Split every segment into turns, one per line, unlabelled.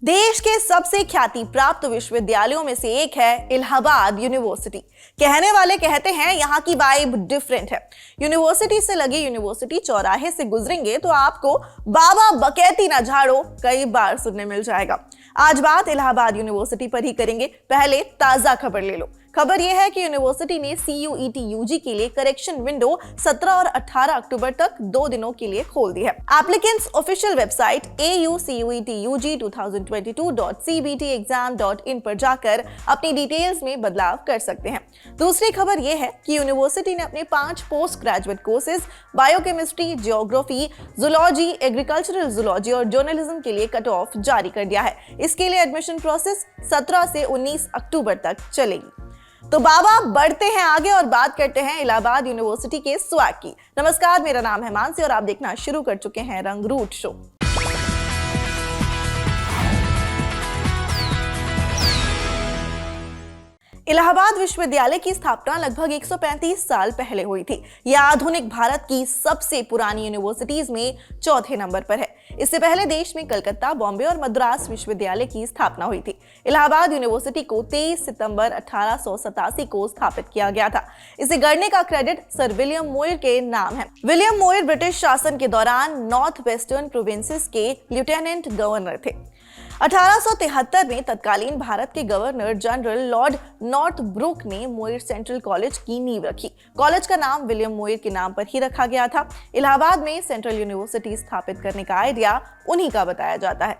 देश के सबसे ख्याति प्राप्त विश्वविद्यालयों में से एक है इलाहाबाद यूनिवर्सिटी। कहने वाले कहते हैं यहाँ की वाइब डिफरेंट है। यूनिवर्सिटी से लगे यूनिवर्सिटी चौराहे से गुजरेंगे तो आपको बाबा बकैती न झाड़ो कई बार सुनने मिल जाएगा। आज बात इलाहाबाद यूनिवर्सिटी पर ही करेंगे। पहले ताजा खबर ले लो। खबर यह है कि यूनिवर्सिटी ने CUET UG के लिए करेक्शन विंडो 17 और 18 अक्टूबर तक 2 दिनों के लिए खोल दी है। एप्लीकेंट्स ऑफिशियल वेबसाइट aucuetug2022.cbtexam.in पर जाकर अपनी डिटेल्स में बदलाव कर सकते हैं। दूसरी खबर यह है कि यूनिवर्सिटी ने अपने 5 post graduate courses biochemistry, geography, zoology, agricultural zoology और जर्नलिज्म के लिए कट ऑफ जारी कर दिया है। इसके लिए एडमिशन प्रोसेस 17 से 19 अक्टूबर तक चलेगी। तो बाबा बढ़ते हैं आगे और बात करते हैं इलाहाबाद यूनिवर्सिटी के स्वैग की। नमस्कार, मेरा नाम है मानसी और आप देखना शुरू कर चुके हैं रंगरूट शो। इलाहाबाद विश्वविद्यालय की स्थापना लगभग 135 साल पहले हुई थी। यह आधुनिक भारत की सबसे पुरानी यूनिवर्सिटीज में चौथे नंबर पर है। इससे पहले देश में कलकत्ता, बॉम्बे और मद्रास विश्वविद्यालय की स्थापना हुई थी। इलाहाबाद यूनिवर्सिटी को 23 सितंबर 1887 को स्थापित किया गया था। इसे गढ़ने का क्रेडिट सर विलियम मोयर के नाम है। विलियम मोयर ब्रिटिश शासन के दौरान नॉर्थ वेस्टर्न प्रोविंसेस के लेफ्टिनेंट गवर्नर थे। 1873 में तत्कालीन भारत के गवर्नर जनरल लॉर्ड नॉर्थब्रुक ने मोयर सेंट्रल कॉलेज की नींव रखी। कॉलेज का नाम विलियम मोयर के नाम पर ही रखा गया था। इलाहाबाद में सेंट्रल यूनिवर्सिटी स्थापित करने का आइडिया उन्हीं का बताया जाता है।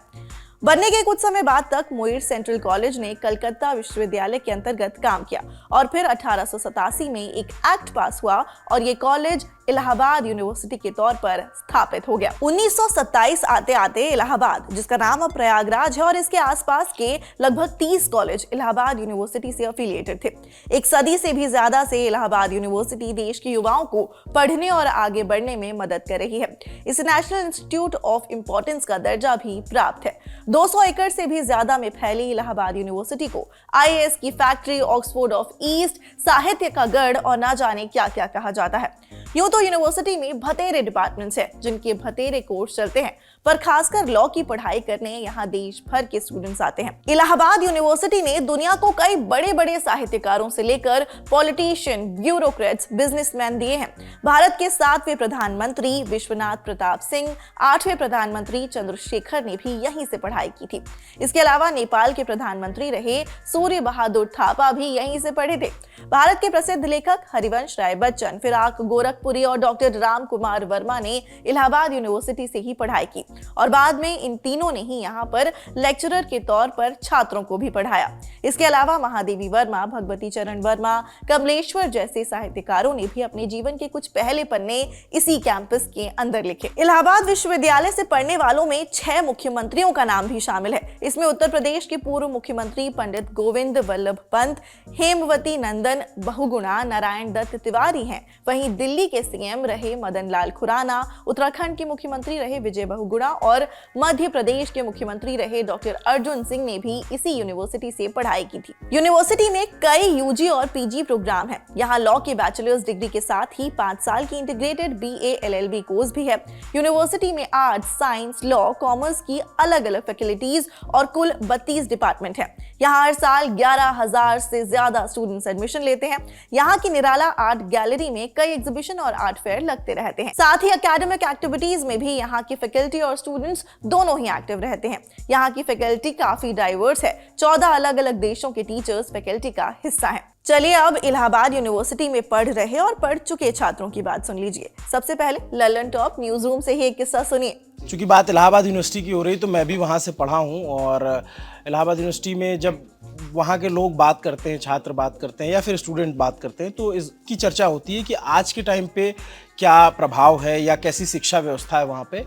बनने के कुछ समय बाद तक मोयर सेंट्रल कॉलेज ने कलकत्ता विश्वविद्यालय के अंतर्गत काम किया और फिर 1887 में एक एक्ट पास हुआ और ये कॉलेज इलाहाबाद यूनिवर्सिटी के तौर पर स्थापित हो गया। 1927 आते आते इलाहाबाद, जिसका नाम अब प्रयागराज है, और इसके आसपास के लगभग 30 कॉलेज इलाहाबाद यूनिवर्सिटी से एफिलिएटेड थे। एक सदी से भी ज्यादा से इलाहाबाद यूनिवर्सिटी देश के युवाओं को पढ़ने और आगे बढ़ने में मदद कर रही है। इसे नेशनल इंस्टीट्यूट ऑफ इंपॉर्टेंस का दर्जा भी प्राप्त है। 200 एकड़ से भी ज्यादा में फैली इलाहाबाद यूनिवर्सिटी को IAS की फैक्ट्री, ऑक्सफोर्ड ऑफ ईस्ट, साहित्य का गढ़ और ना जाने क्या क्या कहा जाता है। यूं तो यूनिवर्सिटी में भतेरे डिपार्टमेंट्स हैं जिनके भतेरे कोर्स चलते हैं, पर खासकर लॉ की पढ़ाई करने यहाँ देश भर के स्टूडेंट्स आते हैं। इलाहाबाद यूनिवर्सिटी ने दुनिया को कई बड़े बड़े साहित्यकारों से लेकर पॉलिटिशियन, ब्यूरोक्रेट्स, बिजनेसमैन दिए हैं। भारत के 7वें प्रधानमंत्री विश्वनाथ प्रताप सिंह, 8वें प्रधानमंत्री चंद्रशेखर ने भी यहीं से पढ़ाई की थी। इसके अलावा नेपाल के प्रधानमंत्री रहे सूर्य बहादुर थापा भी यहीं से पढ़े थे। भारत के प्रसिद्ध लेखक हरिवंश राय बच्चन, फिराक गोरखपुरी और डॉक्टर राम कुमार वर्मा ने इलाहाबाद यूनिवर्सिटी से ही पढ़ाई की और बाद में इन तीनों ने ही यहाँ पर लेक्चरर के तौर पर छात्रों को भी पढ़ाया। इसके अलावा महादेवी वर्मा, भगवती चरण वर्मा, कमलेश्वर जैसे साहित्यकारों ने भी अपने जीवन के कुछ पहले पन्ने इसी कैंपस के अंदर लिखे। इलाहाबाद विश्वविद्यालय से पढ़ने वालों में 6 मुख्यमंत्रियों का नाम भी शामिल है। इसमें उत्तर प्रदेश के पूर्व मुख्यमंत्री पंडित गोविंद वल्लभ पंत, हेमवती नंदन बहुगुणा, नारायण दत्त तिवारी हैं। वहीं दिल्ली के CM रहे मदन लाल खुराना, उत्तराखंड के मुख्यमंत्री रहे विजय बहुगुणा और मध्य प्रदेश के मुख्यमंत्री रहे डॉक्टर अर्जुन सिंह ने भी इसी यूनिवर्सिटी से पढ़ाई की थी। यूनिवर्सिटी में कई UG और PG प्रोग्राम हैं। यहाँ लॉ की बैचलर्स डिग्री के साथ ही 5 साल की इंटीग्रेटेड BA LLB कोर्स भी है। यूनिवर्सिटी में आर्ट्स, साइंस, लॉ, कॉमर्स की अलग अलग फैकल्टीज और कुल 32 डिपार्टमेंट है। यहाँ हर साल 11,000 से ज्यादा स्टूडेंट्स एडमिशन लेते हैं। यहाँ की निराला आर्ट गैलरी में कई एग्जीबिशन और आर्ट फेयर लगते रहते हैं। साथ ही एकेडमिक एक्टिविटीज में भी यहाँ की फैकल्टी और स्टूडेंट्स दोनों ही एक्टिव रहते हैं। यहाँ की फैकल्टी काफी डाइवर्स है। 14 अलग अलग देशों के टीचर्स फैकल्टी का हिस्सा हैं। चलिए अब इलाहाबाद यूनिवर्सिटी में पढ़ रहे और पढ़ चुके छात्रों की बात सुन लीजिए। सबसे पहले लल्लन टॉप न्यूज रूम से ही एक किस्सा सुनिए।
चूंकि बात इलाहाबाद यूनिवर्सिटी की हो रही तो मैं भी वहाँ से पढ़ा हूँ और इलाहाबाद यूनिवर्सिटी में जब वहाँ के लोग बात करते हैं, छात्र बात करते हैं या फिर स्टूडेंट बात करते हैं तो इसकी चर्चा होती है कि आज के टाइम पे क्या प्रभाव है या कैसी शिक्षा व्यवस्था है वहाँ पे,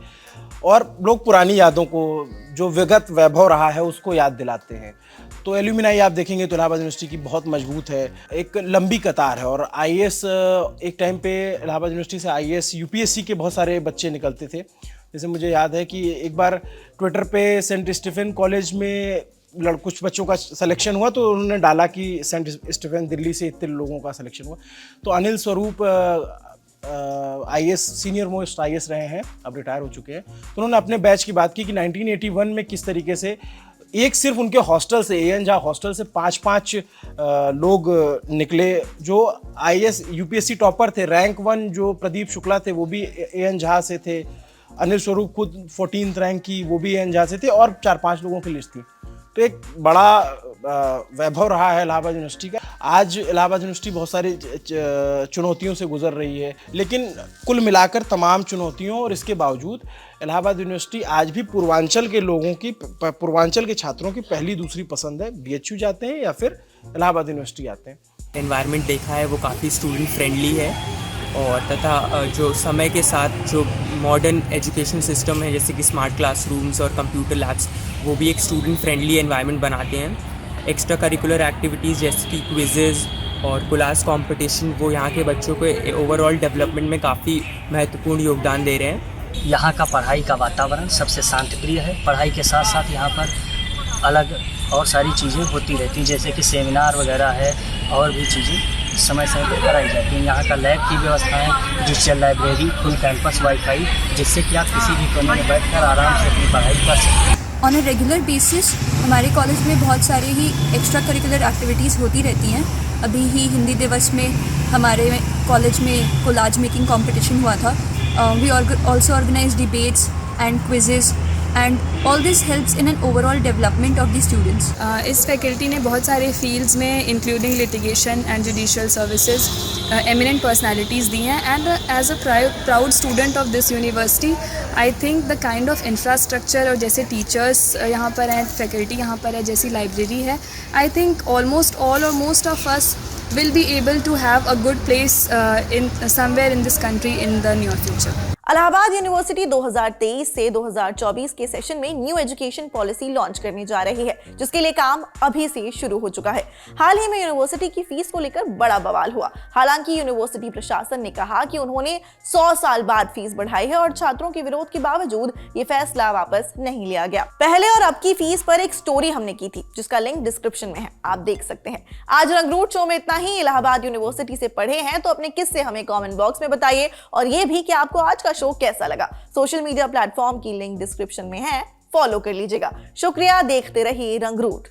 और लोग पुरानी यादों को, जो विगत वैभव रहा है उसको याद दिलाते हैं। तो एल्यूमिनाई आप देखेंगे तो इलाहाबाद यूनिवर्सिटी की बहुत मजबूत है, एक लंबी कतार है। और IAS एक टाइम पे इलाहाबाद यूनिवर्सिटी से IAS UPSC के बहुत सारे बच्चे निकलते थे। जैसे मुझे याद है कि एक बार ट्विटर पे सेंट स्टीफन कॉलेज में कुछ बच्चों का सिलेक्शन हुआ तो उन्होंने डाला कि सेंट स्टीफन दिल्ली से इतने लोगों का सिलेक्शन हुआ। तो Anil Swarup IAS senior most IAS रहे हैं, अब रिटायर हो चुके हैं। तो उन्होंने अपने बैच की बात की कि 1981 में किस तरीके से एक सिर्फ उनके हॉस्टल से, ए एन झा हॉस्टल से 5-5 लोग निकले जो IAS UPSC टॉपर थे। रैंक 1 जो प्रदीप शुक्ला थे वो भी ए एन झा से थे। अनिल स्वरूप खुद 14th रैंक की, वो भी ए एन झा से थे, और 4-5 लोगों की लिस्ट थी। तो एक बड़ा वैभव रहा है इलाहाबाद यूनिवर्सिटी का। आज इलाहाबाद यूनिवर्सिटी बहुत सारी चुनौतियों से गुजर रही है, लेकिन कुल मिलाकर तमाम चुनौतियों और इसके बावजूद इलाहाबाद यूनिवर्सिटी आज भी पूर्वांचल के लोगों की, पूर्वांचल के छात्रों की पहली दूसरी पसंद है। BHU जाते हैं या फिर इलाहाबाद यूनिवर्सिटी आते हैं।
एनवायरनमेंट देखा है वो काफ़ी स्टूडेंट फ्रेंडली है, और तथा जो समय के साथ जो मॉडर्न एजुकेशन सिस्टम है जैसे कि स्मार्ट क्लासरूम्स और कंप्यूटर लैब्स, वो भी एक स्टूडेंट फ्रेंडली एनवायरनमेंट बनाते हैं। एक्स्ट्रा करिकुलर एक्टिविटीज़ जैसे कि क्विज़ेज़ और कोलाज कंपटीशन, वो यहाँ के बच्चों के ओवरऑल डेवलपमेंट में काफ़ी महत्वपूर्ण योगदान दे रहे हैं।
यहाँ का पढ़ाई का वातावरण सबसे शांतिप्रिय है। पढ़ाई के साथ साथ यहाँ पर अलग और सारी चीज़ें होती रहती हैं, जैसे कि सेमिनार वगैरह है और भी चीज़ें समय समय पर कराई जाती हैं। यहाँ का लैब की व्यवस्था है, digital library, full campus wifi, जिससे कि आप किसी भी कोने में बैठकर आराम से अपनी पढ़ाई कर सकते हैं।
ऑन अ रेगुलर बेसिस हमारे कॉलेज में बहुत सारी ही एक्स्ट्रा करिकुलर एक्टिविटीज़ होती रहती हैं। अभी ही हिंदी दिवस में हमारे कॉलेज में कोलाज मेकिंग कंपटीशन हुआ था। We also organise debates and quizzes, and all this helps in an overall development of the students.
इस फैकल्टी ने बहुत सारे फील्ड्स में including litigation and judicial services eminent personalities दी हैं, and as a proud student of this university I think the kind of infrastructure और जैसे teachers यहाँ पर हैं, फैकल्टी यहाँ पर है, जैसी लाइब्रेरी है, आई थिंक ऑलमोस्ट ऑल और most of us will be able to have a good place in somewhere in this country in the near future.
Allahabad university 2023 से 2024 के सेशन में न्यू एजुकेशन पॉलिसी लॉन्च करने जा रही है, जिसके लिए काम अभी से शुरू हो चुका है। हाल ही में यूनिवर्सिटी की फीस को लेकर बड़ा बवाल हुआ। हालांकि यूनिवर्सिटी प्रशासन ने कहा कि उन्होंने 100 साल बाद फीस बढ़ाई है और छात्रों के विरोध के बावजूद ये फैसला वापस नहीं लिया गया। पहले और अब की फीस पर एक स्टोरी हमने की थी, जिसका लिंक डिस्क्रिप्शन में है, आप देख सकते हैं। आज रंगरूट शो में इतना ही। इलाहाबाद यूनिवर्सिटी से पढ़े हैं तो अपने किस्से हमें कमेंट बॉक्स में बताइए, और ये भी कि आपको आज का शो कैसा लगा। सोशल मीडिया प्लेटफॉर्म की लिंक डिस्क्रिप्शन में है, फॉलो कर लीजिएगा। शुक्रिया, देखते रहिए रंगरूट।